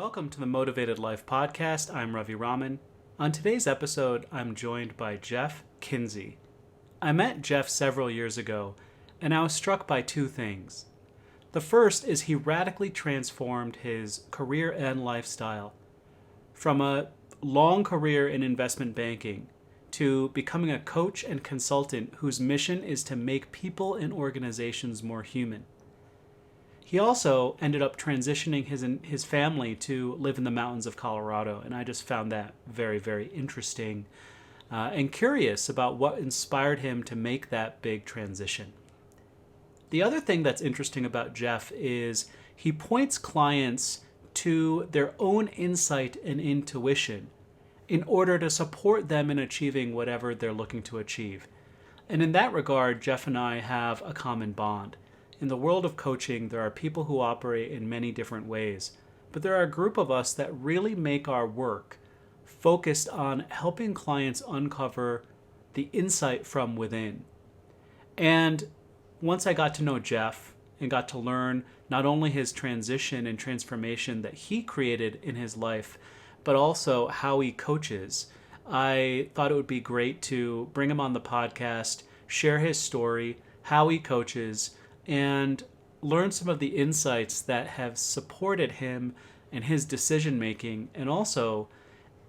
Welcome to the Motivated Life podcast. I'm Ravi Raman. On today's episode, I'm joined by Jeff Kinsey. I met Jeff several years ago, and I was struck by two things. The first is he radically transformed his career and lifestyle from a long career in investment banking to becoming a coach and consultant whose mission is to make people and organizations more human. He also ended up transitioning his family to live in the mountains of Colorado, and I just found that very, very interesting and curious about what inspired him to make that big transition. The other thing that's interesting about Jeff is he points clients to their own insight and intuition in order to support them in achieving whatever they're looking to achieve. And in that regard, Jeff and I have a common bond. In the world of coaching, there are people who operate in many different ways, but there are a group of us that really make our work focused on helping clients uncover the insight from within. And once I got to know Jeff and got to learn not only his transition and transformation that he created in his life, but also how he coaches, I thought it would be great to bring him on the podcast, share his story, how he coaches, and learn some of the insights that have supported him and his decision making, and also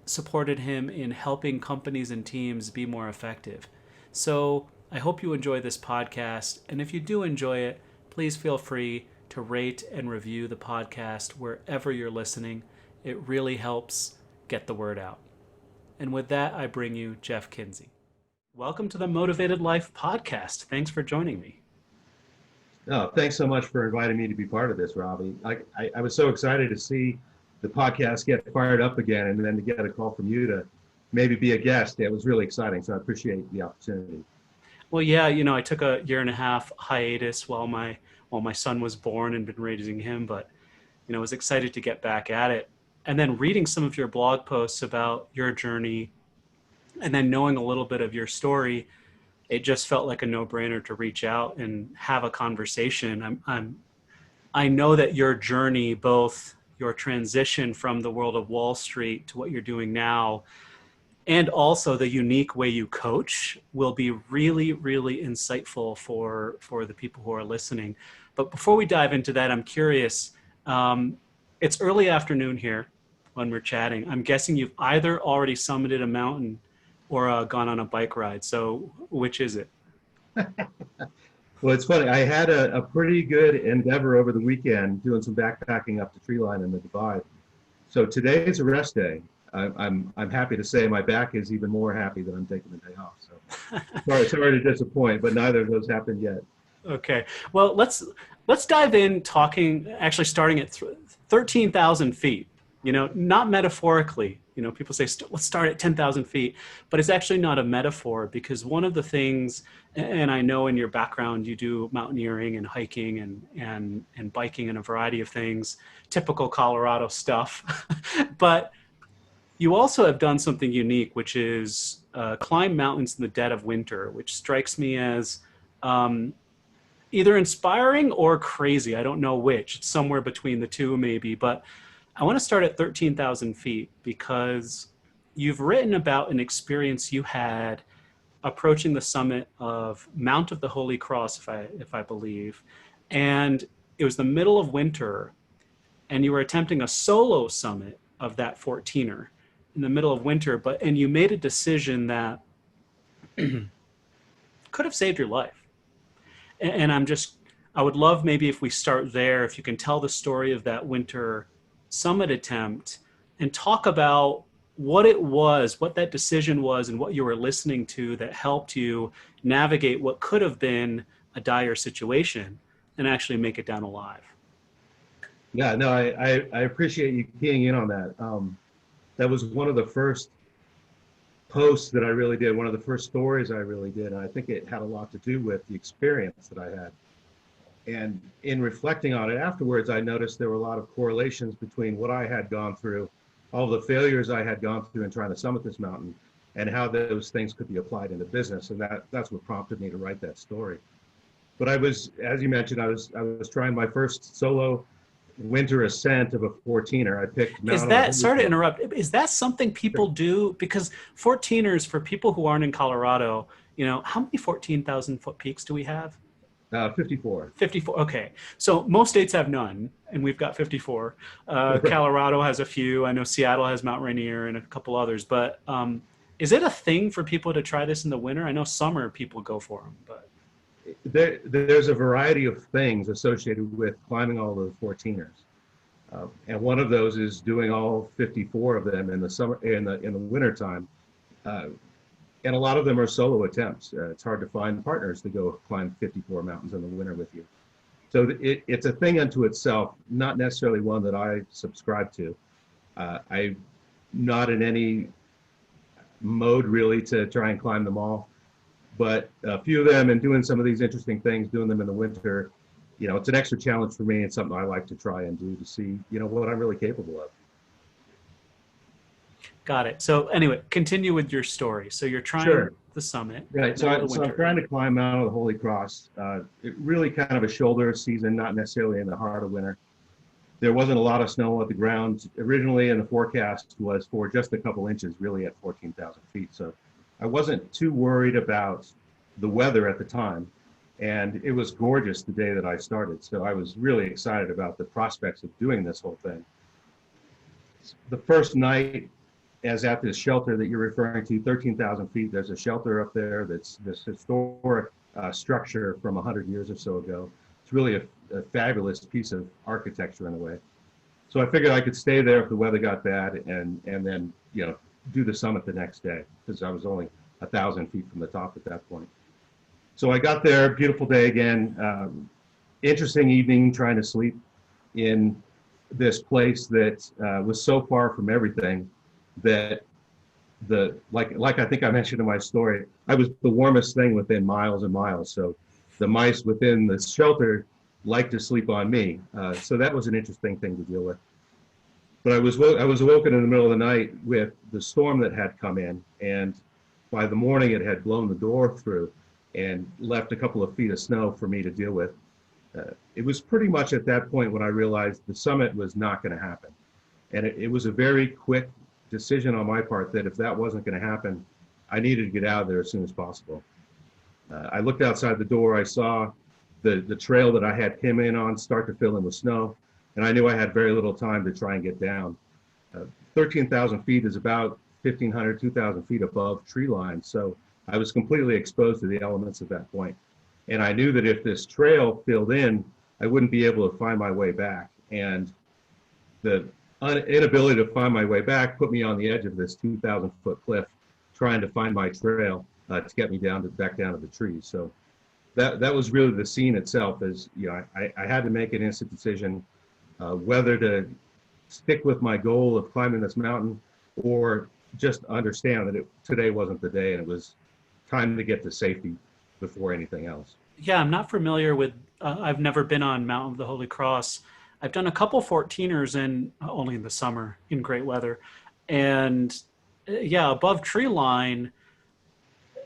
supported him in helping companies and teams be more effective. So I hope you enjoy this podcast, and if you do enjoy it, please feel free to rate and review the podcast wherever you're listening. It really helps get the word out. And with that, I bring you Jeff Kinsey. Welcome to the Motivated Life podcast. Thanks for joining me. No, thanks so much for inviting me to be part of this, Robbie. I was so excited to see the podcast get fired up again, and then to get a call from you to maybe be a guest. It was really exciting, so I appreciate the opportunity. Well, yeah, I took a year and a half hiatus while my son was born and been raising him, but I was excited to get back at it. And then reading some of your blog posts about your journey, and then knowing a little bit of your story, it just felt like a no-brainer to reach out and have a conversation. I know that your journey, both your transition from the world of Wall Street to what you're doing now, and also the unique way you coach, will be really, really insightful for the people who are listening. But before we dive into that, I'm curious, it's early afternoon here when we're chatting. I'm guessing you've either already summited a mountain or gone on a bike ride. So which is it? Well, it's funny. I had a pretty good endeavor over the weekend doing some backpacking up the tree line in the Divide. So today is a rest day. I'm happy to say my back is even more happy that I'm taking the day off. So sorry to disappoint, but neither of those happened yet. Okay. Well, let's dive in starting at 13,000 feet, not metaphorically. People say, let's start at 10,000 feet, but it's actually not a metaphor, because one of the things, and I know in your background, you do mountaineering and hiking and biking and a variety of things, typical Colorado stuff, but you also have done something unique, which is climb mountains in the dead of winter, which strikes me as either inspiring or crazy. I don't know which. It's somewhere between the two maybe, but I want to start at 13,000 feet because you've written about an experience you had approaching the summit of Mount of the Holy Cross, if I believe, and it was the middle of winter, and you were attempting a solo summit of that 14er in the middle of winter, and you made a decision that could have saved your life. And I would love maybe if we start there, if you can tell the story of that winter summit attempt and talk about what it was, what that decision was, and what you were listening to that helped you navigate what could have been a dire situation and actually make it down alive. Yeah, no, I appreciate you keying in on that. That was one of the first posts that I really did, one of the first stories I really did, and I think it had a lot to do with the experience that I had. And in reflecting on it afterwards, I noticed there were a lot of correlations between what I had gone through, all the failures I had gone through in trying to summit this mountain, and how those things could be applied into business. And that's what prompted me to write that story. But I was, as you mentioned, I was trying my first solo winter ascent of a 14er. I picked Is Mount of the that, Holy sorry to Cross. interrupt, is that something people do? Because 14ers, for people who aren't in Colorado, how many 14,000 foot peaks do we have? 54. 54. Okay. So most states have none, and we've got 54. Right. Colorado has a few. I know Seattle has Mount Rainier and a couple others. But is it a thing for people to try this in the winter? I know summer people go for them, but There's a variety of things associated with climbing all of the 14ers. And one of those is doing all 54 of them in the summer, in the winter time. Uh, and a lot of them are solo attempts. It's hard to find partners to go climb 54 mountains in the winter with you. So it's a thing unto itself, not necessarily one that I subscribe to. I'm not in any mode really to try and climb them all, but a few of them and doing some of these interesting things, doing them in the winter, it's an extra challenge for me and something I like to try and do to see, what I'm really capable of. got it. So anyway, continue with your story. So you're trying Sure. the summit, Right. middle of the So I'm winter. trying to climb Mount of the Holy Cross. It really kind of a shoulder season, not necessarily in the heart of winter. There wasn't a lot of snow at the ground. Originally in the forecast was for just a couple inches, really at 14,000 feet. So I wasn't too worried about the weather at the time. And it was gorgeous the day that I started. So I was really excited about the prospects of doing this whole thing. The first night, as at this shelter that you're referring to, 13,000 feet, there's a shelter up there that's this historic structure from 100 years or so ago. It's really a fabulous piece of architecture in a way. So I figured I could stay there if the weather got bad and then, do the summit the next day, because I was only 1,000 feet from the top at that point. So I got there, beautiful day again, interesting evening trying to sleep in this place that was so far from everything that like I think I mentioned in my story, I was the warmest thing within miles and miles. So the mice within the shelter liked to sleep on me. So that was an interesting thing to deal with. But I was awoken in the middle of the night with the storm that had come in, and by the morning it had blown the door through and left a couple of feet of snow for me to deal with. It was pretty much at that point when I realized the summit was not going to happen. And it was a very quick decision on my part that if that wasn't going to happen, I needed to get out of there as soon as possible. I looked outside the door, I saw the trail that I had come in on start to fill in with snow, and I knew I had very little time to try and get down. 13,000 feet is about 1,500, 2,000 feet above tree line, so I was completely exposed to the elements at that point. And I knew that if this trail filled in, I wouldn't be able to find my way back. And the inability to find my way back put me on the edge of this 2,000 foot cliff, trying to find my trail to get me back down to the trees. So that was really the scene itself. Is I had to make an instant decision whether to stick with my goal of climbing this mountain or just understand that today wasn't the day and it was time to get to safety before anything else. Yeah, I'm not familiar with, I've never been on Mount of the Holy Cross. I've done a couple 14ers only in the summer in great weather. And yeah, above tree line,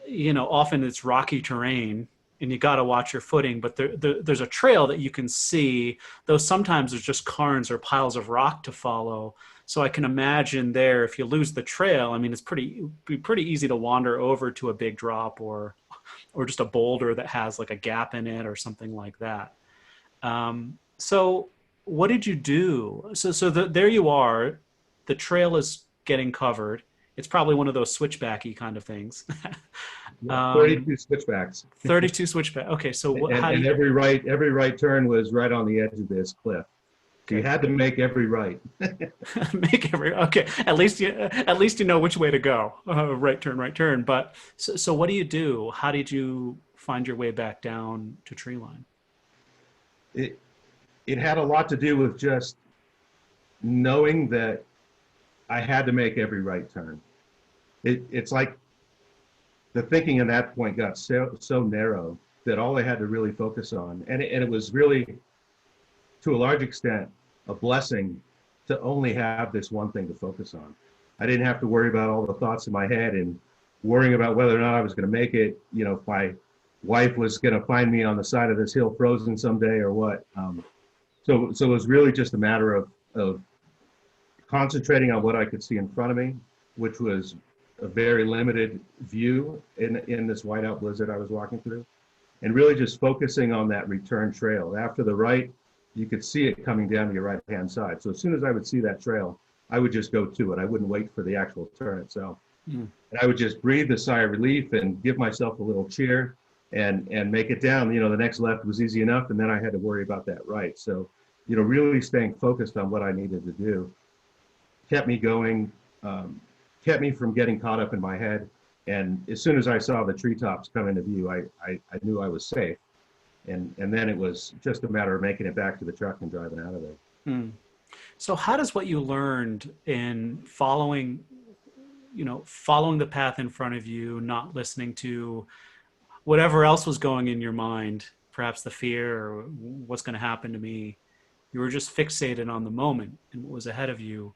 often it's rocky terrain and you got to watch your footing, but there's a trail that you can see, though sometimes there's just cairns or piles of rock to follow. So I can imagine there, if you lose the trail, I mean, it'd be pretty easy to wander over to a big drop or just a boulder that has like a gap in it or something like that. So what did you do? There you are, the trail is getting covered. It's probably one of those switchbacky kind of things. Yeah, 32 switchbacks. 32 switchback. Okay, so And every right turn was right on the edge of this cliff. So you had to make every right. Okay. At least you know which way to go. Right turn. But so what do you do? How did you find your way back down to tree line? It had a lot to do with just knowing that I had to make every right turn. It's like the thinking at that point got so narrow that all I had to really focus on, and it was really, to a large extent, a blessing to only have this one thing to focus on. I didn't have to worry about all the thoughts in my head and worrying about whether or not I was going to make it, if my wife was going to find me on the side of this hill frozen someday or what. So it was really just a matter of concentrating on what I could see in front of me, which was a very limited view in this whiteout blizzard I was walking through, and really just focusing on that return trail. After the right, you could see it coming down to your right-hand side. So as soon as I would see that trail, I would just go to it. I wouldn't wait for the actual turn itself. Mm. And I would just breathe a sigh of relief and give myself a little cheer and make it down. The next left was easy enough, and then I had to worry about that right. So, really staying focused on what I needed to do kept me going, kept me from getting caught up in my head. And as soon as I saw the treetops come into view, I knew I was safe. And then it was just a matter of making it back to the truck and driving out of there. Mm. So how does what you learned in following the path in front of you, not listening to whatever else was going in your mind, perhaps the fear or what's going to happen to me, you were just fixated on the moment and what was ahead of you.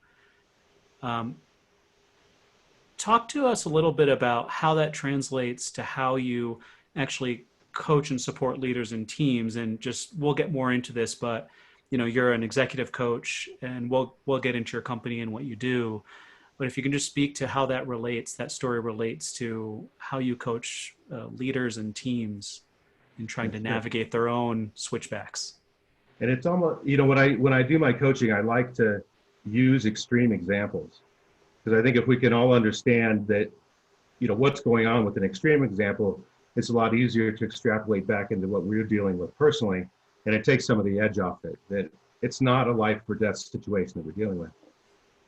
Talk to us a little bit about how that translates to how you actually coach and support leaders and teams. And just, we'll get more into this, but you're an executive coach, and we'll get into your company and what you do. But if you can just speak to how that story relates to how you coach leaders and teams in trying to navigate their own switchbacks. And it's almost, when I do my coaching, I like to use extreme examples, because I think if we can all understand that, what's going on with an extreme example, it's a lot easier to extrapolate back into what we're dealing with personally, and it takes some of the edge off it, that it's not a life or death situation that we're dealing with.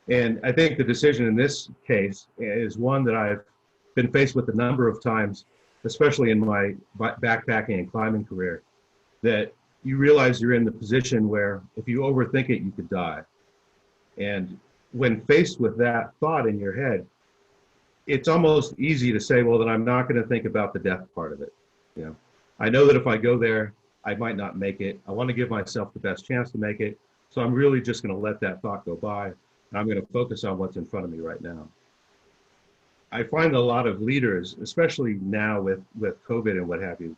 And I think the decision in this case is one that I've been faced with a number of times, especially in my backpacking and climbing career, that you realize you're in the position where if you overthink it, you could die. And when faced with that thought in your head, it's almost easy to say, well, then I'm not going to think about the death part of it. I know that if I go there, I might not make it. I want to give myself the best chance to make it. So I'm really just going to let that thought go by. And I'm going to focus on what's in front of me right now. I find a lot of leaders, especially now with COVID and what have you,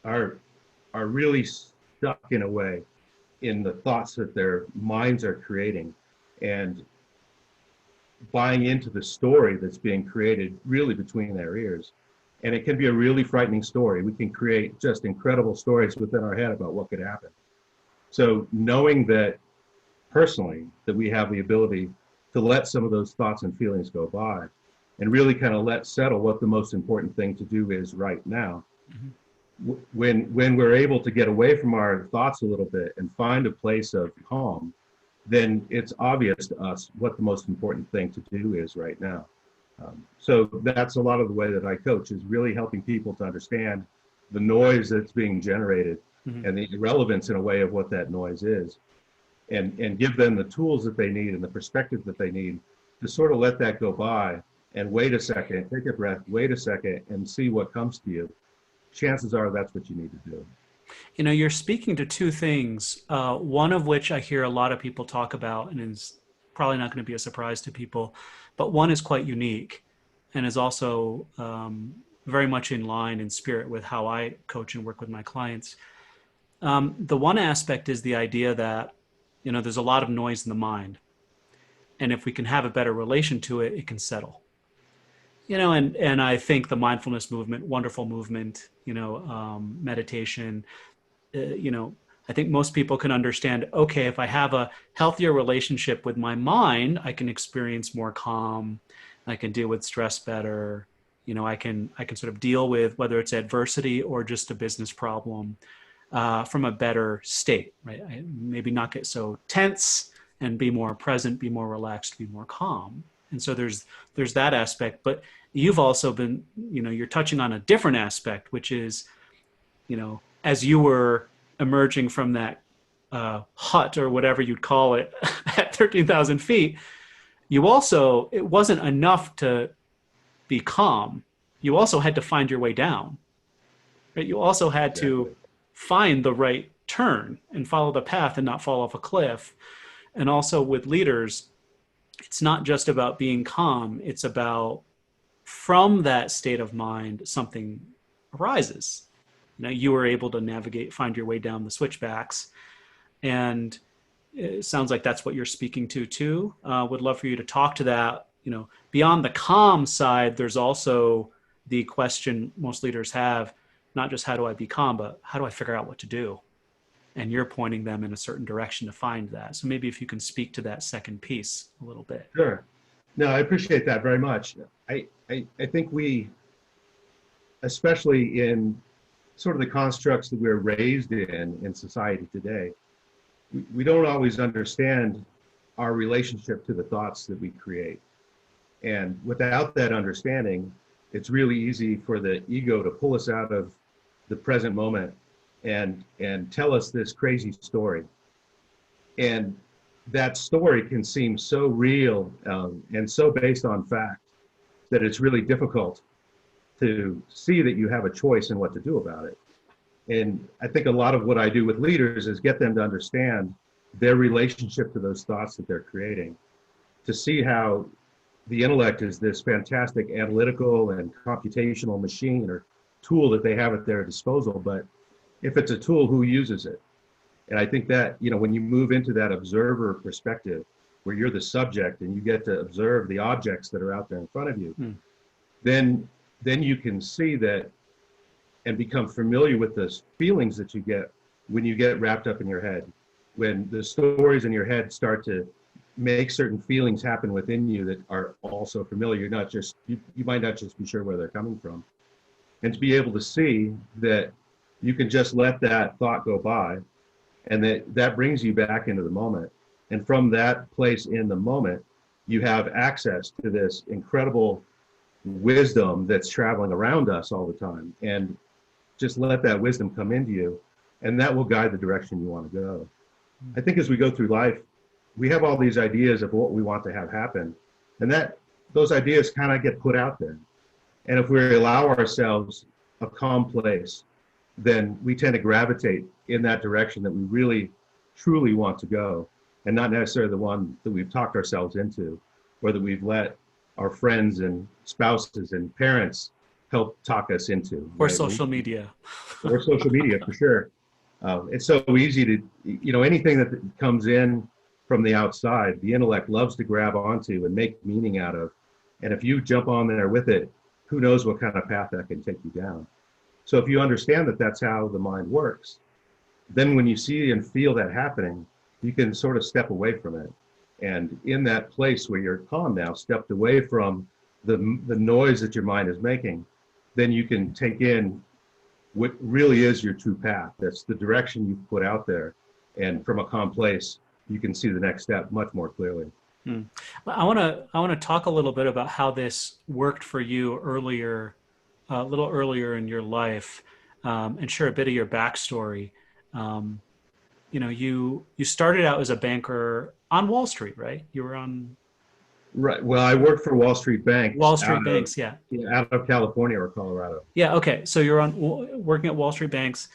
are really stuck in a way in the thoughts that their minds are creating and buying into the story that's being created really between their ears. And it can be a really frightening story. We can create just incredible stories within our head about what could happen. So knowing that personally, that we have the ability to let some of those thoughts and feelings go by and really kind of let settle what the most important thing to do is right now. Mm-hmm. When we're able to get away from our thoughts a little bit and find a place of calm, then it's obvious to us what the most important thing to do is right now. So that's a lot of the way that I coach, is really helping people to understand the noise that's being generated, mm-hmm. and the irrelevance in a way of what that noise is, and give them the tools that they need and the perspective that they need to sort of let that go by and wait a second, take a breath, wait a second, and see what comes to you. Chances are that's what you need to do. You're speaking to two things, one of which I hear a lot of people talk about and is probably not going to be a surprise to people, but one is quite unique and is also very much in line in spirit with how I coach and work with my clients. The one aspect is the idea that, there's a lot of noise in the mind. And if we can have a better relation to it, it can settle. And I think the mindfulness movement, wonderful movement, meditation, I think most people can understand, okay, if I have a healthier relationship with my mind, I can experience more calm. I can deal with stress better. I can sort of deal with whether it's adversity or just a business problem from a better state, right? Maybe not get so tense and be more present, be more relaxed, be more calm. And so there's that aspect, but you've also been, you're touching on a different aspect, which is, as you were emerging from that hut or whatever you'd call it at 13,000 feet, it wasn't enough to be calm. You also had to find your way down, right? You also had to find the right turn and follow the path and not fall off a cliff. And also with leaders, it's not just about being calm. It's about, from that state of mind, something arises. You were able to find your way down the switchbacks. And it sounds like that's what you're speaking to too. Would love for you to talk to that. Beyond the calm side, there's also the question most leaders have, not just how do I be calm, but how do I figure out what to do? And you're pointing them in a certain direction to find that. So maybe if you can speak to that second piece a little bit. Sure. No, I appreciate that very much. I think we, especially in sort of the constructs that we're raised in society today, we don't always understand our relationship to the thoughts that we create. And without that understanding, it's really easy for the ego to pull us out of the present moment and tell us this crazy story. And that story can seem so real and so based on fact that it's really difficult to see that you have a choice in what to do about it. And I think a lot of what I do with leaders is get them to understand their relationship to those thoughts that they're creating, to see how the intellect is this fantastic analytical and computational machine or tool that they have at their disposal. But if it's a tool, who uses it? And I think that, when you move into that observer perspective, where you're the subject and you get to observe the objects that are out there in front of you, then you can see that and become familiar with the feelings that you get when you get wrapped up in your head. When the stories in your head start to make certain feelings happen within you that are also familiar, you might not just be sure where they're coming from. And to be able to see that you can just let that thought go by, and that brings you back into the moment. And from that place in the moment, you have access to this incredible wisdom that's traveling around us all the time. And just let that wisdom come into you, and that will guide the direction you want to go. I think as we go through life, we have all these ideas of what we want to have happen, and those ideas kind of get put out there. And if we allow ourselves a calm place, then we tend to gravitate in that direction that we really, truly want to go, and not necessarily the one that we've talked ourselves into, or that we've let our friends and spouses and parents help talk us into. Or social media. Or social media, for sure. It's so easy to, anything that comes in from the outside, the intellect loves to grab onto and make meaning out of. And if you jump on there with it, who knows what kind of path that can take you down. So if you understand that that's how the mind works, then when you see and feel that happening, you can sort of step away from it. And in that place where you're calm now, stepped away from the noise that your mind is making, then you can take in what really is your true path. That's the direction you've put out there. And from a calm place, you can see the next step much more clearly. I want to talk a little bit about how this worked for you earlier, a little earlier in your life, and share a bit of your backstory. You started out as a banker on Wall Street, right? You were on... Right. Well, I worked for Wall Street Bank. Yeah. Out of California or Colorado. Yeah. Okay. So you're working at Wall Street Banks.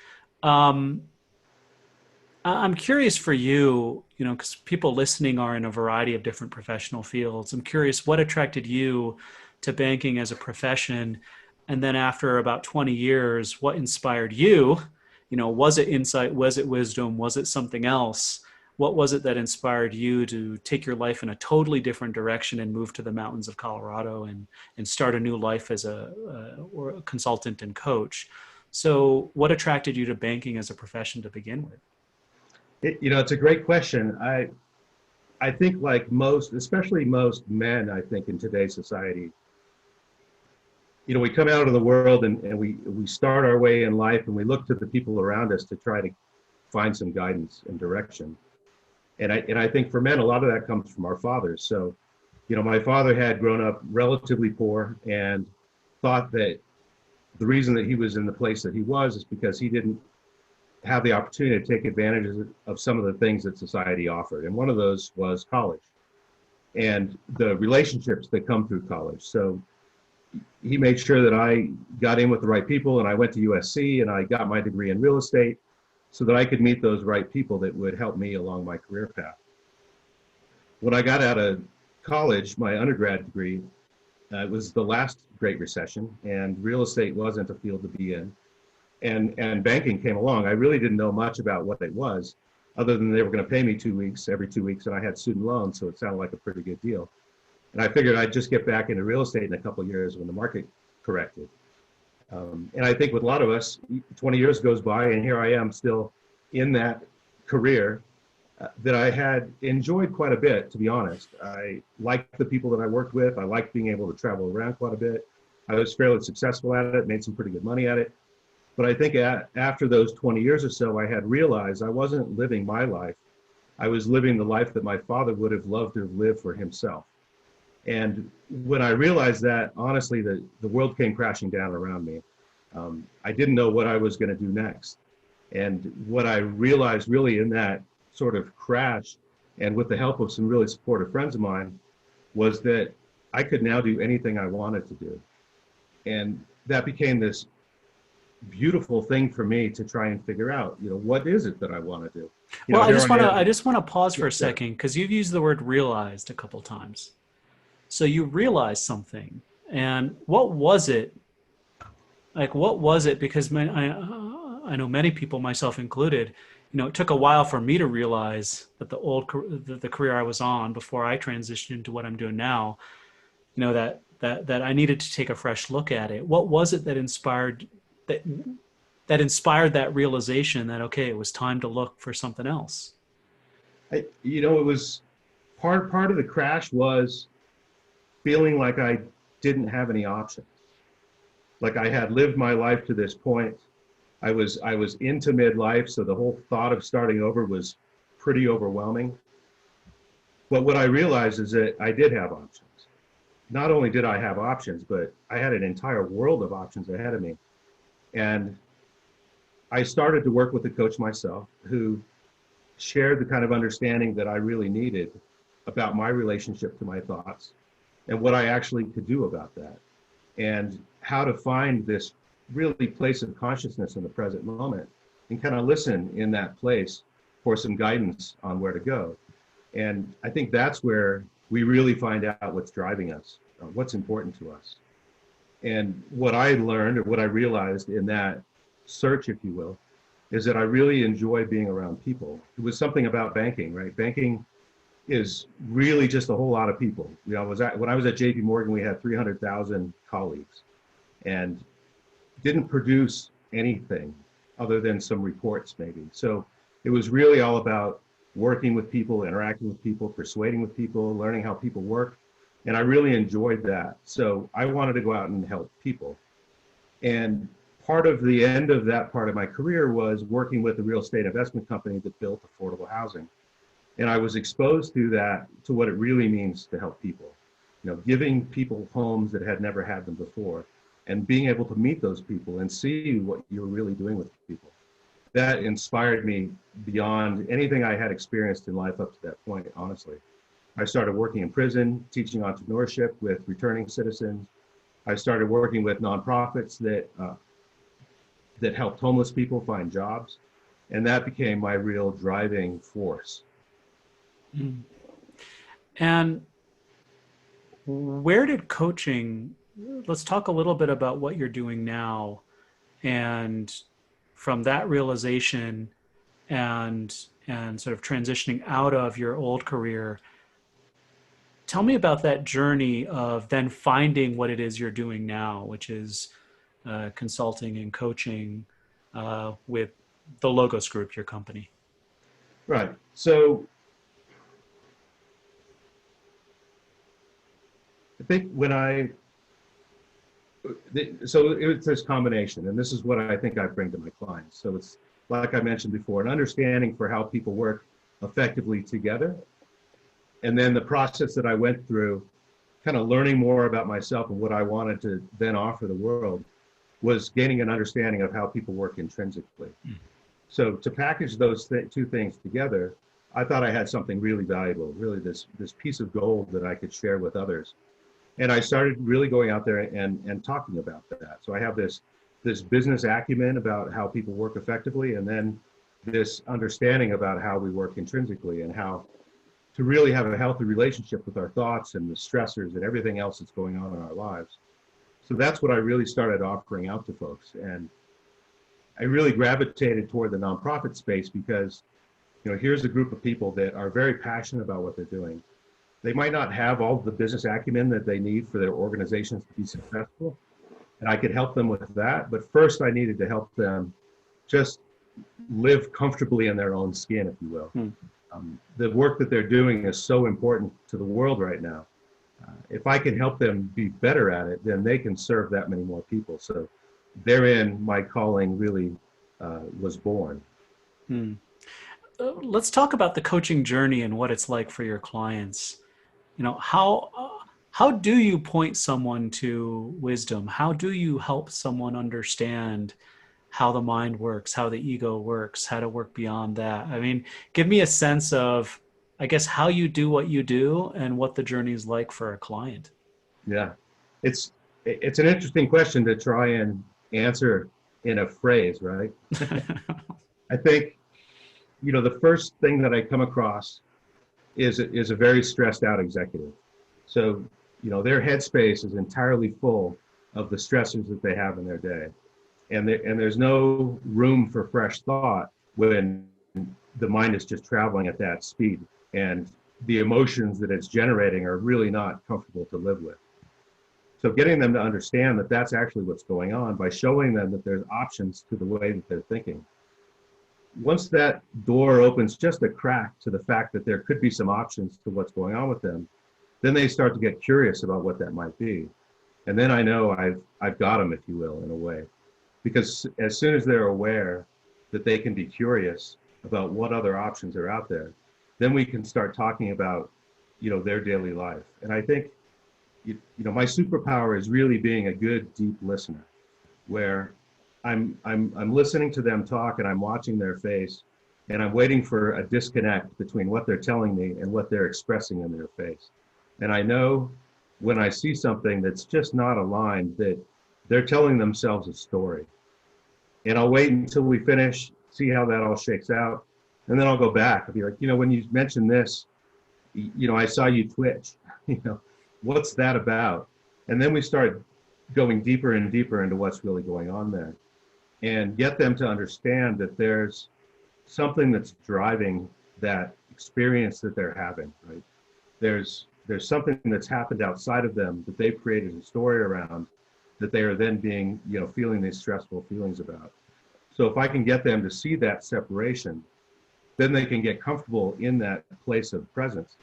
I'm curious for you, because people listening are in a variety of different professional fields. I'm curious what attracted you to banking as a profession, and then after about 20 years, what inspired you? Was it insight? Was it wisdom? Was it something else? What was it that inspired you to take your life in a totally different direction and move to the mountains of Colorado and start a new life as a consultant and coach? So what attracted you to banking as a profession to begin with? It's a great question. I think like especially most men, I think in today's society, we come out of the world and we start our way in life, and we look to the people around us to try to find some guidance and direction. And I think for men, a lot of that comes from our fathers. So, my father had grown up relatively poor and thought that the reason that he was in the place that he was is because he didn't have the opportunity to take advantage of some of the things that society offered. And one of those was college and the relationships that come through college. So he made sure that I got in with the right people, and I went to USC and I got my degree in real estate so that I could meet those right people that would help me along my career path. When I got out of college, my undergrad degree, it was the last Great Recession, and real estate wasn't a field to be in. And banking came along. I really didn't know much about what it was, other than they were going to pay me 2 weeks, every 2 weeks, and I had student loans, so it sounded like a pretty good deal. And I figured I'd just get back into real estate in a couple of years when the market corrected. And I think with a lot of us, 20 years goes by, and here I am still in that career that I had enjoyed quite a bit, to be honest. I liked the people that I worked with. I liked being able to travel around quite a bit. I was fairly successful at it, made some pretty good money at it. But I think after those 20 years or so, I had realized I wasn't living my life. I was living the life that my father would have loved to have lived for himself. And when I realized that, honestly, the world came crashing down around me. I didn't know what I was going to do next. And what I realized really in that sort of crash, and with the help of some really supportive friends of mine, was that I could now do anything I wanted to do. And that became this beautiful thing for me to try and figure out, what is it that I want to do? Well, I just want to pause for a second, because you've used the word realized a couple times. So you realized something, and what was it? Like, what was it? Because I know many people, myself included, it took a while for me to realize that the career I was on before I transitioned into what I'm doing now, that I needed to take a fresh look at it. What was it that inspired that realization that, okay, it was time to look for something else? It was part of the crash was feeling like I didn't have any options. Like I had lived my life to this point. I was into midlife, so the whole thought of starting over was pretty overwhelming. But what I realized is that I did have options. Not only did I have options, but I had an entire world of options ahead of me. And I started to work with a coach myself who shared the kind of understanding that I really needed about my relationship to my thoughts and what I actually could do about that, and how to find this really place of consciousness in the present moment and kind of listen in that place for some guidance on where to go. And I think that's where we really find out what's driving us, what's important to us. And what I learned, or what I realized in that search, if you will, is that I really enjoy being around people. It was something about banking, right? Banking is really just a whole lot of people. When I was at JP Morgan, we had 300,000 colleagues and didn't produce anything other than some reports maybe. So it was really all about working with people, interacting with people, persuading with people, learning how people work. And I really enjoyed that. So I wanted to go out and help people. And part of the end of that part of my career was working with a real estate investment company that built affordable housing. And I was exposed to that, to what it really means to help people, giving people homes that had never had them before, and being able to meet those people and see what you're really doing with people. That inspired me beyond anything I had experienced in life up to that point, honestly. I started working in prison, teaching entrepreneurship with returning citizens. I started working with nonprofits that helped homeless people find jobs. And that became my real driving force. Mm. And where did coaching, let's talk a little bit about what you're doing now, and from that realization and sort of transitioning out of your old career, tell me about that journey of then finding what it is you're doing now, which is consulting and coaching with the Logos Group, your company. Right. So I think it's this combination, and this is what I think I bring to my clients. So it's, like I mentioned before, an understanding for how people work effectively together. And then the process that I went through, kind of learning more about myself and what I wanted to then offer the world, was gaining an understanding of how people work intrinsically. Mm. So to package those two things together, I thought I had something really valuable, really this piece of gold that I could share with others. And I started really going out there and talking about that. So I have this business acumen about how people work effectively, and then this understanding about how we work intrinsically and how to really have a healthy relationship with our thoughts and the stressors and everything else that's going on in our lives. So that's what I really started offering out to folks. And I really gravitated toward the nonprofit space because here's a group of people that are very passionate about what they're doing. They might not have all the business acumen that they need for their organizations to be successful, and I could help them with that. But first, I needed to help them just live comfortably in their own skin, if you will. The work that they're doing is so important to the world right now. If I can help them be better at it, then they can serve that many more people. So therein, my calling really was born. Let's talk about the coaching journey and what it's like for your clients. How do you point someone to wisdom? How do you help someone understand how the mind works, how the ego works, how to work beyond that? I mean, give me a sense of, I guess, how you do what you do and what the journey is like for a client. Yeah, it's an interesting question to try and answer in a phrase, right? I think, the first thing that I come across is a very stressed out executive. So, their headspace is entirely full of the stressors that they have in their day. And there's no room for fresh thought when the mind is just traveling at that speed. And the emotions that it's generating are really not comfortable to live with. So getting them to understand that that's actually what's going on by showing them that there's options to the way that they're thinking. Once that door opens just a crack to the fact that there could be some options to what's going on with them, then they start to get curious about what that might be. And then I know I've got them, if you will, in a way. Because as soon as they're aware that they can be curious about what other options are out there, then we can start talking about, their daily life. And I think, my superpower is really being a good, deep listener, where I'm listening to them talk and I'm watching their face, and I'm waiting for a disconnect between what they're telling me and what they're expressing in their face. And I know when I see something that's just not aligned, that they're telling themselves a story. And I'll wait until we finish, see how that all shakes out. And then I'll go back. I'll be like, when you mentioned this, I saw you twitch. What's that about? And then we start going deeper and deeper into what's really going on there, and get them to understand that there's something that's driving that experience that they're having, right? There's something that's happened outside of them that they've created a story around, that they are then being, feeling these stressful feelings about. So if I can get them to see that separation, then they can get comfortable in that place of presence,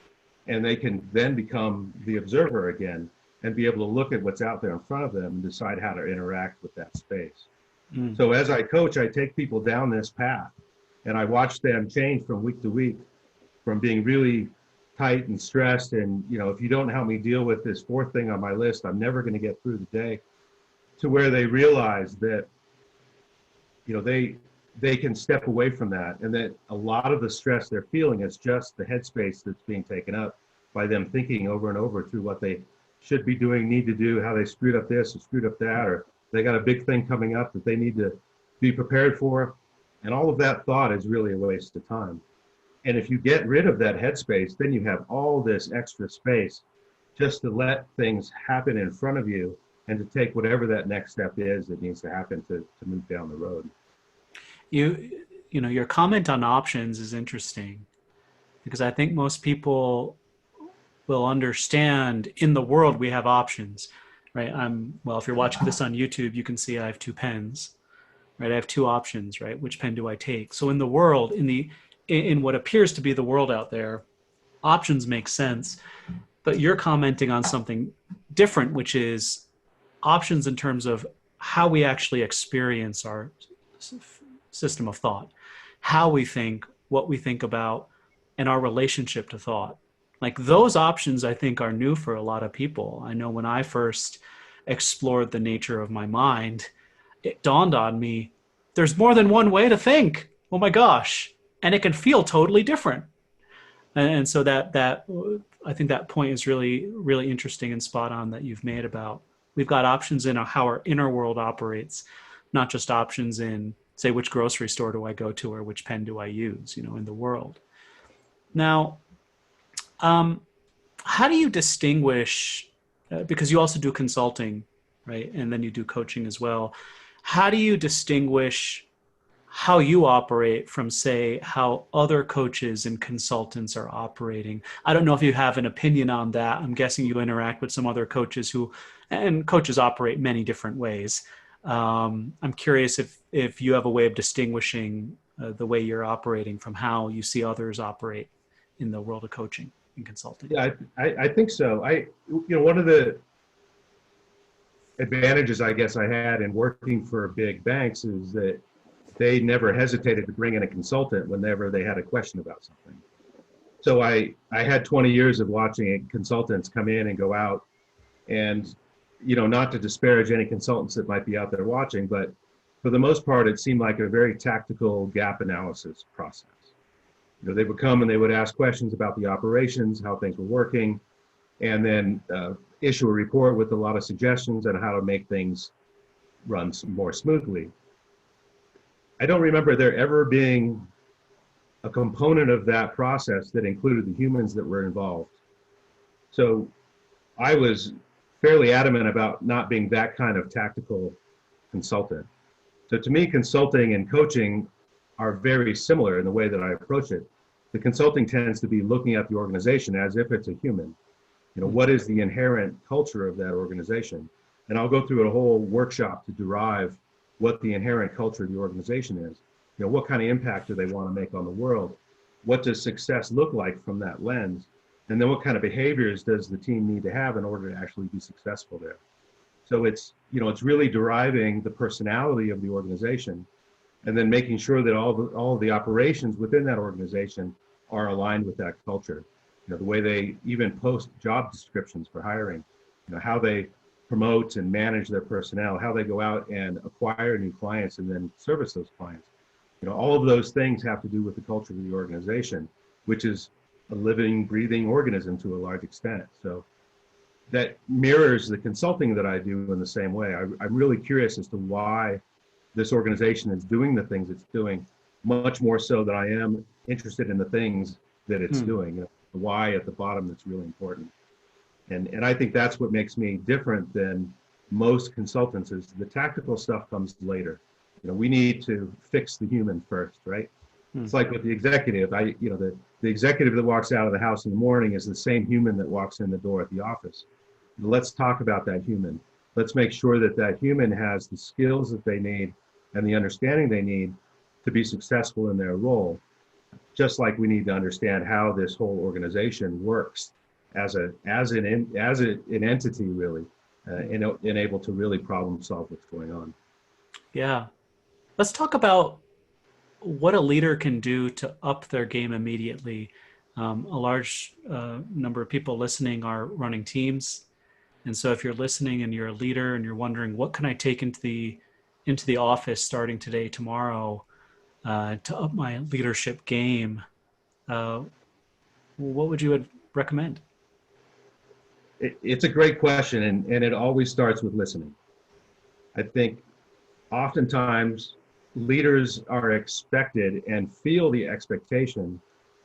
and they can then become the observer again and be able to look at what's out there in front of them and decide how to interact with that space. So as I coach, I take people down this path, and I watch them change from week to week, from being really tight and stressed, and if you don't help me deal with this fourth thing on my list, I'm never going to get through the day, to where they realize that they can step away from that, and that a lot of the stress they're feeling is just the headspace that's being taken up by them thinking over and over through what they should be doing, need to do, how they screwed up this or screwed up that, or they got a big thing coming up that they need to be prepared for. And all of that thought is really a waste of time. And if you get rid of that headspace, then you have all this extra space just to let things happen in front of you, and to take whatever that next step is that needs to happen to move down the road. Your comment on options is interesting, because I think most people will understand in the world we have options, right? If you're watching this on YouTube, you can see I have two pens, right? I have two options, right? Which pen do I take? So in the world, in what appears to be the world out there, options make sense, but you're commenting on something different, which is options in terms of how we actually experience our system of thought, how we think, what we think about, and our relationship to thought. Like, those options, I think, are new for a lot of people. I know when I first explored the nature of my mind, it dawned on me, there's more than one way to think. Oh my gosh. And it can feel totally different. And so that I think that point is really, really interesting and spot on that you've made about, we've got options in how our inner world operates, not just options in, say, which grocery store do I go to or which pen do I use, in the world. Now, how do you distinguish, because you also do consulting, right? And then you do coaching as well. How do you distinguish how you operate from, say, how other coaches and consultants are operating. I don't know if you have an opinion on that. I'm guessing you interact with some other coaches and coaches operate many different ways. I'm curious if you have a way of distinguishing the way you're operating from how you see others operate in the world of coaching and consulting. Yeah, I think so. One of the advantages I guess I had in working for big banks is that they never hesitated to bring in a consultant whenever they had a question about something. So I had 20 years of watching consultants come in and go out, and not to disparage any consultants that might be out there watching, but for the most part, it seemed like a very tactical gap analysis process. They would come and they would ask questions about the operations, how things were working, and then issue a report with a lot of suggestions on how to make things run more smoothly. I don't remember there ever being a component of that process that included the humans that were involved. So I was fairly adamant about not being that kind of tactical consultant. So to me, consulting and coaching are very similar in the way that I approach it. The consulting tends to be looking at the organization as if it's a human. What is the inherent culture of that organization? And I'll go through a whole workshop to derive what the inherent culture of the organization is. What kind of impact do they want to make on the world? What does success look like from that lens? And then what kind of behaviors does the team need to have in order to actually be successful there? So it's really deriving the personality of the organization and then making sure that all of the operations within that organization are aligned with that culture. The way they even post job descriptions for hiring, how they promote and manage their personnel, how they go out and acquire new clients and then service those clients. All of those things have to do with the culture of the organization, which is a living, breathing organism to a large extent. So that mirrors the consulting that I do in the same way. I'm really curious as to why this organization is doing the things it's doing, much more so than I am interested in the things that it's doing. The why at the bottom that's really important. And I think that's what makes me different than most consultants is the tactical stuff comes later. We need to fix the human first, right? It's like with the executive, the executive that walks out of the house in the morning is the same human that walks in the door at the office. Let's talk about that human. Let's make sure that that human has the skills that they need and the understanding they need to be successful in their role. Just like we need to understand how this whole organization works as an entity, really, and able to really problem solve what's going on. Yeah. Let's talk about what a leader can do to up their game immediately. A large number of people listening are running teams. And so if you're listening and you're a leader and you're wondering, what can I take into the office starting today, tomorrow, to up my leadership game, what would you recommend? It's a great question, and it always starts with listening. I think oftentimes leaders are expected and feel the expectation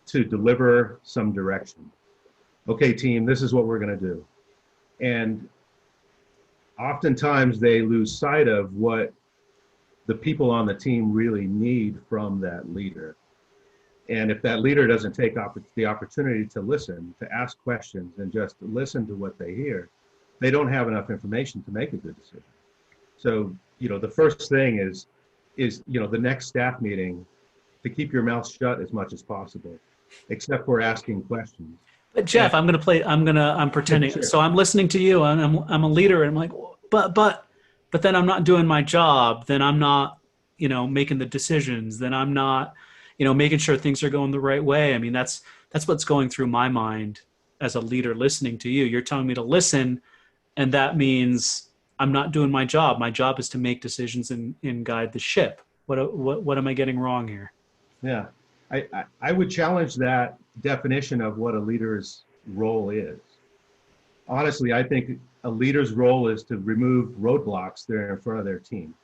to deliver some direction. Okay, team, this is what we're going to do. And oftentimes they lose sight of what the people on the team really need from that leader. And if that leader doesn't take the opportunity to listen, to ask questions and just listen to what they hear, they don't have enough information to make a good decision. So, the first thing is the next staff meeting to keep your mouth shut as much as possible, except for asking questions. But Jeff, I'm pretending. Sure. So I'm listening to you and I'm a leader and I'm like, but then I'm not doing my job. Then I'm not, making the decisions. Then I'm not, making sure things are going the right way. I mean, that's what's going through my mind as a leader listening to you. You're telling me to listen, and that means I'm not doing my job. My job is to make decisions and guide the ship. What am I getting wrong here? Yeah, I would challenge that definition of what a leader's role is. Honestly, I think a leader's role is to remove roadblocks that are in front of their team.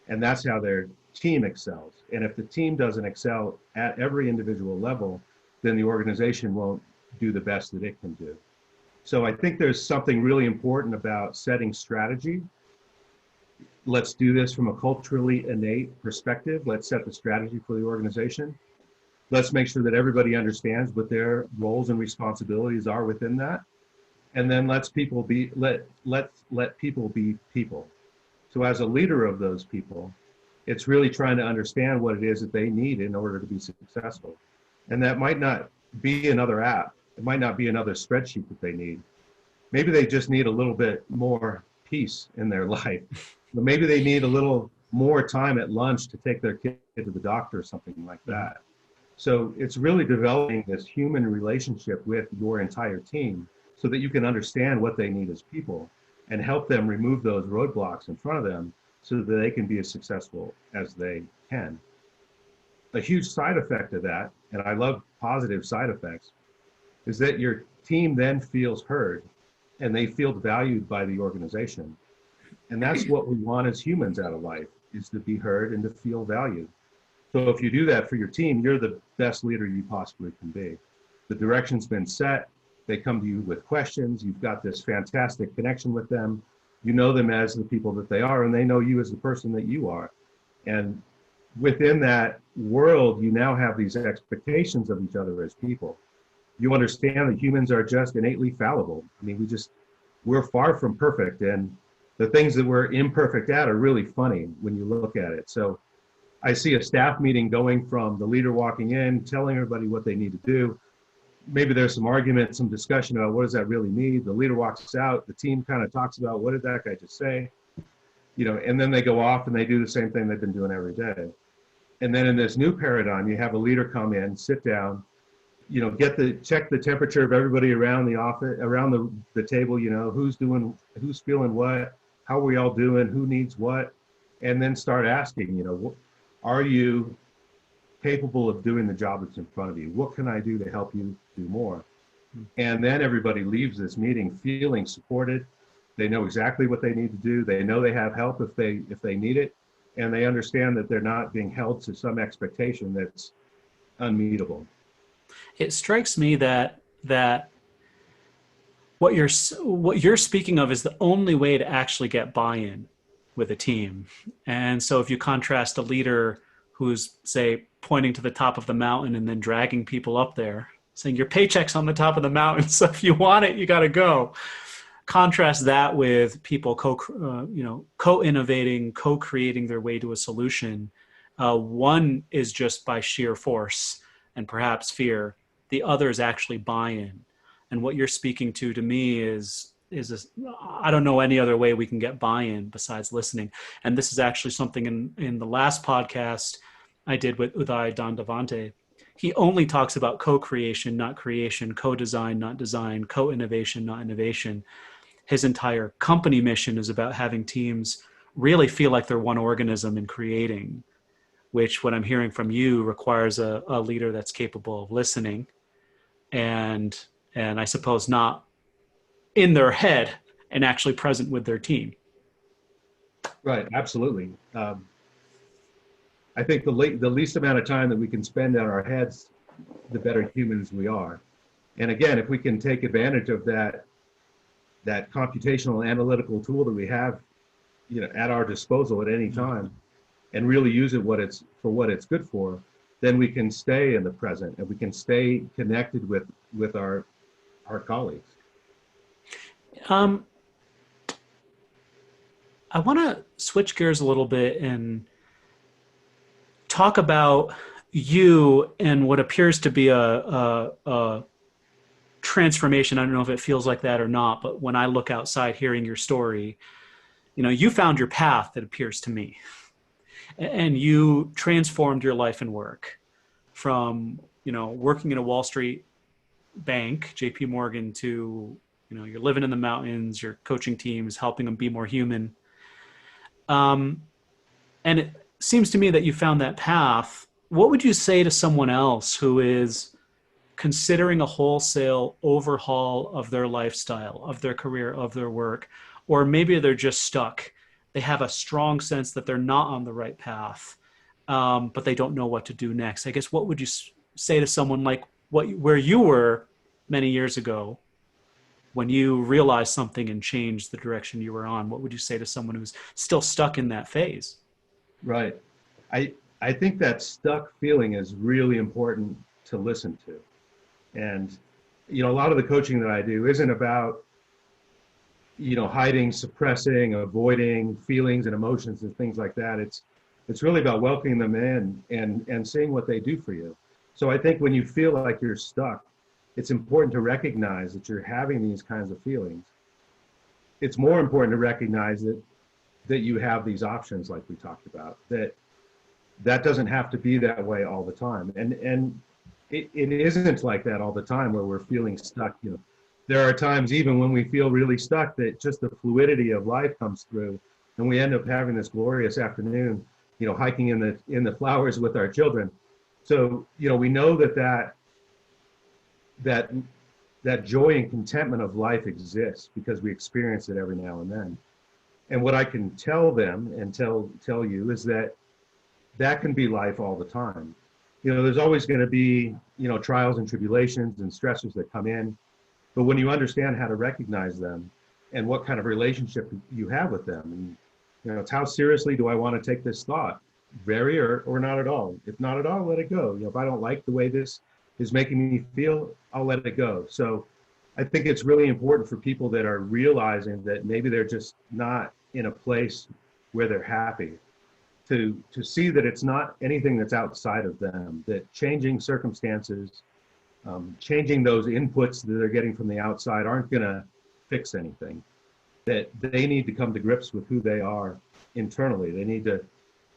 And that's how their team excels. And if the team doesn't excel at every individual level, then the organization won't do the best that it can do. So I think there's something really important about setting strategy. let's do this from a culturally innate perspective. Let's set the strategy for the organization. Let's make sure that everybody understands what their roles and responsibilities are within that. And then let people be people. So as a leader of those people, it's really trying to understand what it is that they need in order to be successful. And that might not be another app. It might not be another spreadsheet that they need. Maybe they just need a little bit more peace in their life. But maybe they need a little more time at lunch to take their kid to the doctor or something like that. So it's really developing this human relationship with your entire team so that you can understand what they need as people and help them remove those roadblocks in front of them so that they can be as successful as they can. A huge side effect of that, and I love positive side effects, is that your team then feels heard and they feel valued by the organization. And that's what we want as humans out of life, is to be heard and to feel valued. So if you do that for your team, you're the best leader you possibly can be. The direction's been set. They come to you with questions. You've got this fantastic connection with them. You know them as the people that they are, and they know you as the person that you are. And within that world, you now have these expectations of each other as people. You understand that humans are just innately fallible. I mean, we're far from perfect, and the things that we're imperfect at are really funny when you look at it. So I see a staff meeting going from the leader walking in, telling everybody what they need to do. Maybe there's some argument, some discussion about what does that really mean. The leader walks out, the team kind of talks about what did that guy just say, and then they go off and they do the same thing they've been doing every day. And then in this new paradigm, you have a leader come in, sit down, check the temperature of everybody around the office, around the table, who's feeling what, how are we all doing, who needs what, and then start asking, are you capable of doing the job that's in front of you? What can I do to help you do more? And then everybody leaves this meeting feeling supported. They know exactly what they need to do. They know they have help if they need it. And they understand that they're not being held to some expectation that's unmeetable. It strikes me that what you're speaking of is the only way to actually get buy-in with a team. And so if you contrast a leader who's, say, pointing to the top of the mountain and then dragging people up there, saying your paycheck's on the top of the mountain, so if you want it, you got to go. Contrast that with people co-innovating, co-creating their way to a solution. One is just by sheer force and perhaps fear. The other is actually buy-in. And what you're speaking to me I don't know any other way we can get buy-in besides listening. And this is actually something in the last podcast I did with Uday Dandavante. He only talks about co-creation, not creation, co-design, not design, co-innovation, not innovation. His entire company mission is about having teams really feel like they're one organism in creating, which what I'm hearing from you requires a leader that's capable of listening and I suppose not in their head and actually present with their team. Right, absolutely. I think the least amount of time that we can spend on our heads, the better humans we are. And again, if we can take advantage of that computational analytical tool that we have, at our disposal at any time, and really use it for what it's good for, then we can stay in the present and we can stay connected with our colleagues. I want to switch gears a little bit and talk about you and what appears to be a transformation. I don't know if it feels like that or not, but when I look outside hearing your story, you found your path, it appears to me, and you transformed your life and work from, working in a Wall Street bank, JP Morgan, to, you're living in the mountains, you're coaching teams, helping them be more human. And it seems to me that you found that path. What would you say to someone else who is considering a wholesale overhaul of their lifestyle, of their career, of their work, or maybe they're just stuck? They have a strong sense that they're not on the right path, but they don't know what to do next. I guess what would you say to someone like where you were many years ago, when you realized something and changed the direction you were on? What would you say to someone who's still stuck in that phase? Right. I think that stuck feeling is really important to listen to. And, a lot of the coaching that I do isn't about, hiding, suppressing, avoiding feelings and emotions and things like that. It's really about welcoming them in and seeing what they do for you. So I think when you feel like you're stuck, it's important to recognize that you're having these kinds of feelings. It's more important to recognize that you have these options like we talked about, that doesn't have to be that way all the time. And it isn't like that all the time where we're feeling stuck. There are times even when we feel really stuck that just the fluidity of life comes through and we end up having this glorious afternoon, hiking in the flowers with our children. So, we know that joy and contentment of life exists because we experience it every now and then. And what I can tell them and tell you is that can be life all the time. There's always going to be, trials and tribulations and stressors that come in. But when you understand how to recognize them and what kind of relationship you have with them, and, it's how seriously do I want to take this thought? Very or not at all. If not at all, let it go. If I don't like the way this is making me feel, I'll let it go. So I think it's really important for people that are realizing that maybe they're just not in a place where they're happy to see that it's not anything that's outside of them, that changing circumstances, changing those inputs that they're getting from the outside aren't going to fix anything, that they need to come to grips with who they are internally. They need to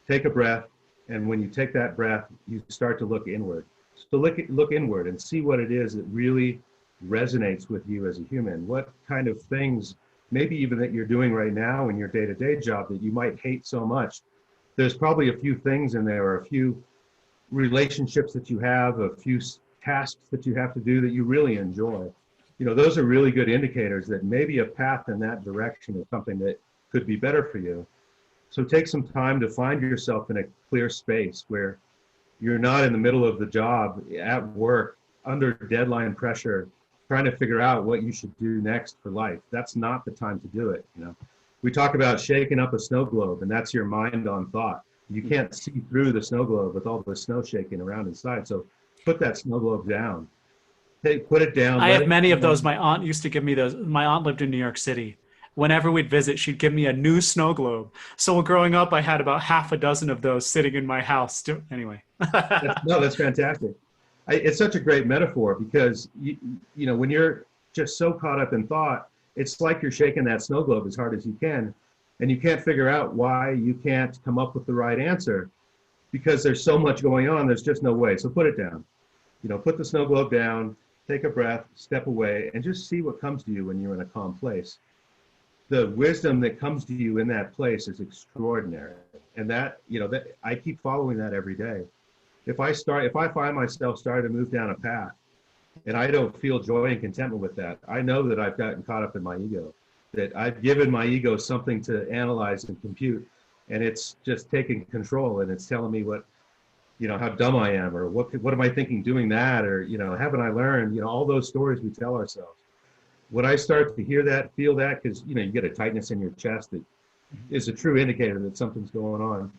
take a breath, and when you take that breath, you start to look inward. So look inward and see what it is that really resonates with you as a human. What kind of things, maybe even that you're doing right now in your day-to-day job that you might hate so much. There's probably a few things in there, or a few relationships that you have, a few tasks that you have to do that you really enjoy. Those are really good indicators that maybe a path in that direction is something that could be better for you. So take some time to find yourself in a clear space where you're not in the middle of the job, at work, under deadline pressure, trying to figure out what you should do next for life. That's not the time to do it. We talk about shaking up a snow globe, and that's your mind on thought. You can't see through the snow globe with all the snow shaking around inside. So put that snow globe down. Put it down. I have many of those. My aunt used to give me those. My aunt lived in New York City. Whenever we'd visit, she'd give me a new snow globe. So growing up, I had about half a dozen of those sitting in my house. Anyway. No, that's fantastic. It's such a great metaphor because, when you're just so caught up in thought, it's like you're shaking that snow globe as hard as you can, and you can't figure out why you can't come up with the right answer because there's so much going on. There's just no way. So put it down. Put the snow globe down, take a breath, step away, and just see what comes to you when you're in a calm place. The wisdom that comes to you in that place is extraordinary. And that I keep following that every day. If I find myself starting to move down a path and I don't feel joy and contentment with that, I know that I've gotten caught up in my ego, that I've given my ego something to analyze and compute, and it's just taking control, and it's telling me how dumb I am, or what am I thinking doing that, or, haven't I learned, all those stories we tell ourselves. When I start to hear that, feel that, because, you get a tightness in your chest that is a true indicator that something's going on.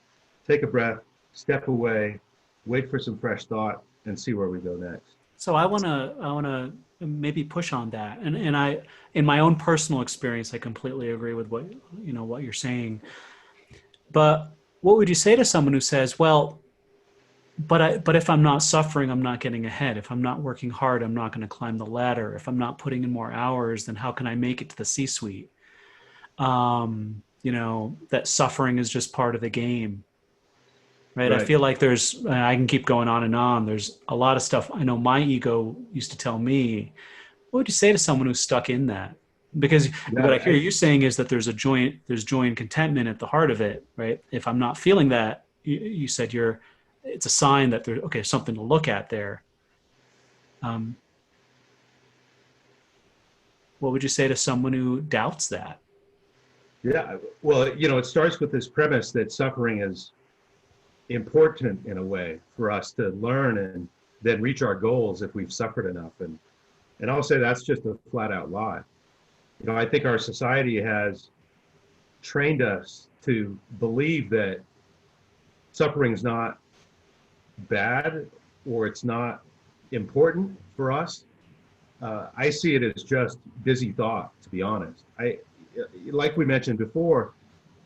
Take a breath, step away, wait for some fresh thought, and see where we go next. So I wanna maybe push on that, and I, in my own personal experience, I completely agree with what you're saying. But what would you say to someone who says, well, but if I'm not suffering, I'm not getting ahead. If I'm not working hard, I'm not going to climb the ladder. If I'm not putting in more hours, then how can I make it to the C-suite? That suffering is just part of the game. Right. I feel like I can keep going on and on. There's a lot of stuff. I know my ego used to tell me. What would you say to someone who's stuck in that? Because what I hear you saying is that there's joy and contentment at the heart of it, right? If I'm not feeling that, you said it's a sign that there's something to look at there. What would you say to someone who doubts that? Yeah, well, it starts with this premise that suffering is important in a way for us to learn and then reach our goals if we've suffered enough. And I'll say that's just a flat out lie. I think our society has trained us to believe that suffering is not bad or it's not important for us. I see it as just busy thought, to be honest. Like we mentioned before,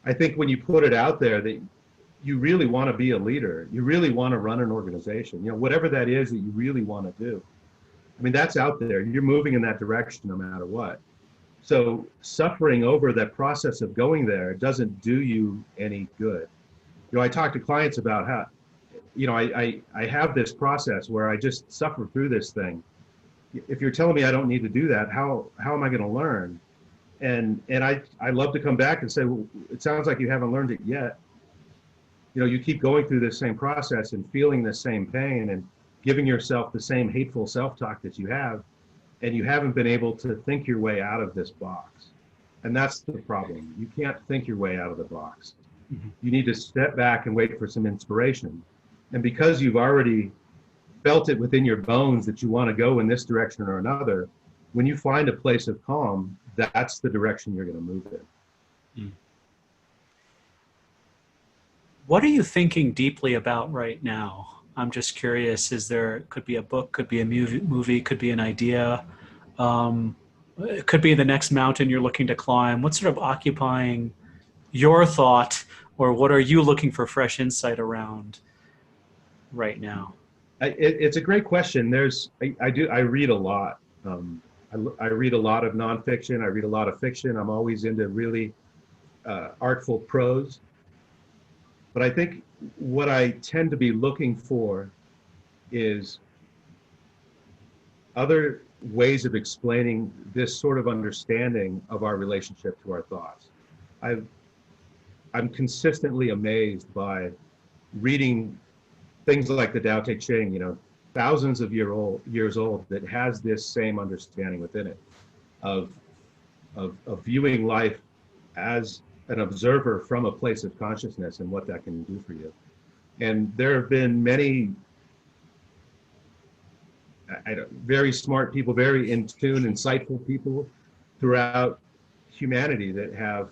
I think when you put it out there that you really want to be a leader, you really want to run an organization, whatever that is that you really want to do. I mean, that's out there. You're moving in that direction no matter what. So suffering over that process of going there doesn't do you any good. I talk to clients about how, I have this process where I just suffer through this thing. If you're telling me I don't need to do that, how am I going to learn? And I love to come back and say, well, it sounds like you haven't learned it yet. You keep going through this same process and feeling the same pain and giving yourself the same hateful self-talk that you have, and you haven't been able to think your way out of this box. And that's the problem. You can't think your way out of the box. Mm-hmm. You need to step back and wait for some inspiration. And because you've already felt it within your bones that you want to go in this direction or another, when you find a place of calm, that's the direction you're going to move in. Mm. What are you thinking deeply about right now? I'm just curious, could be a book, could be a movie, could be an idea. It could be the next mountain you're looking to climb. What's sort of occupying your thought, or what are you looking for fresh insight around right now? It's a great question. I read a lot. I read a lot of nonfiction. I read a lot of fiction. I'm always into really artful prose. But I think what I tend to be looking for is other ways of explaining this sort of understanding of our relationship to our thoughts. I'm consistently amazed by reading things like the Tao Te Ching, thousands of years old, that has this same understanding within it of viewing life as an observer from a place of consciousness and what that can do for you. And there have been many very smart people, very in tune, insightful people throughout humanity that have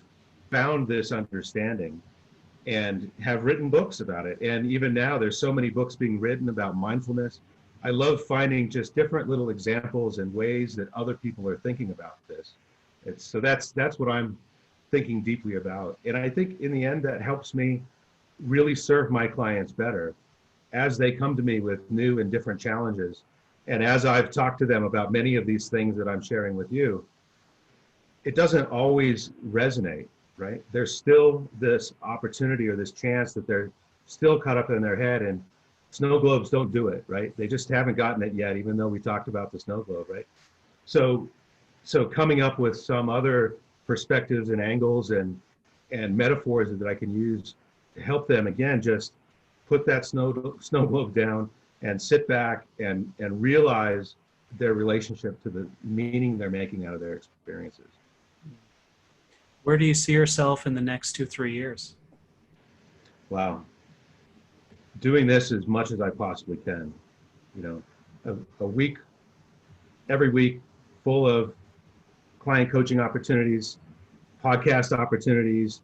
found this understanding and have written books about it. And even now, there's so many books being written about mindfulness. I love finding just different little examples and ways that other people are thinking about this. So that's what I'm thinking deeply about. And I think in the end, that helps me really serve my clients better as they come to me with new and different challenges. And as I've talked to them about many of these things that I'm sharing with you, it doesn't always resonate, right? There's still this opportunity or this chance that they're still caught up in their head, and snow globes don't do it, right? They just haven't gotten it yet, even though we talked about the snow globe, right? So coming up with some other perspectives and angles and metaphors that I can use to help them, again, just put that snow globe down and sit back and realize their relationship to the meaning they're making out of their experiences. Where do you see yourself in the next 2-3 years? Wow. Doing this as much as I possibly can. A week, every week, full of client coaching opportunities, podcast opportunities,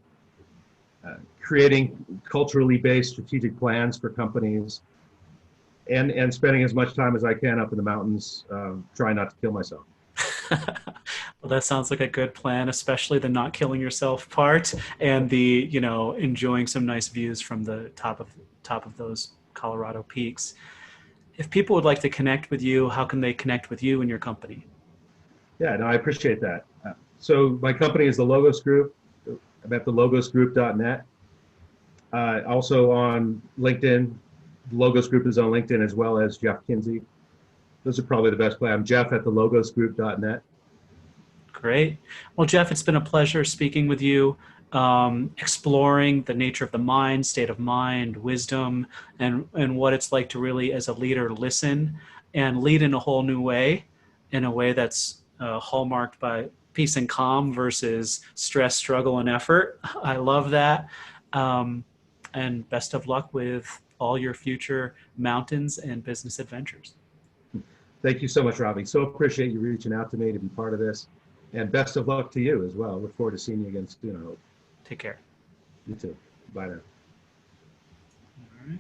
creating culturally based strategic plans for companies, and spending as much time as I can up in the mountains, trying not to kill myself. Well, that sounds like a good plan, especially the not killing yourself part and the, enjoying some nice views from the top of those Colorado peaks. If people would like to connect with you, how can they connect with you and your company? Yeah, no, I appreciate that. So my company is the Logos Group. I'm at thelogosgroup.net. Also on LinkedIn. The Logos Group is on LinkedIn, as well as Jeff Kinsey. Those are probably the best play. I'm Jeff at thelogosgroup.net. Great. Well, Jeff, it's been a pleasure speaking with you, exploring the nature of the mind, state of mind, wisdom, and what it's like to really, as a leader, listen and lead in a whole new way, in a way that's hallmarked by peace and calm versus stress, struggle, and effort. I love that. And best of luck with all your future mountains and business adventures. Thank you so much, Robbie. So appreciate you reaching out to me to be part of this. And best of luck to you as well. Look forward to seeing you again soon. I hope. Take care. You too. Bye now. All right.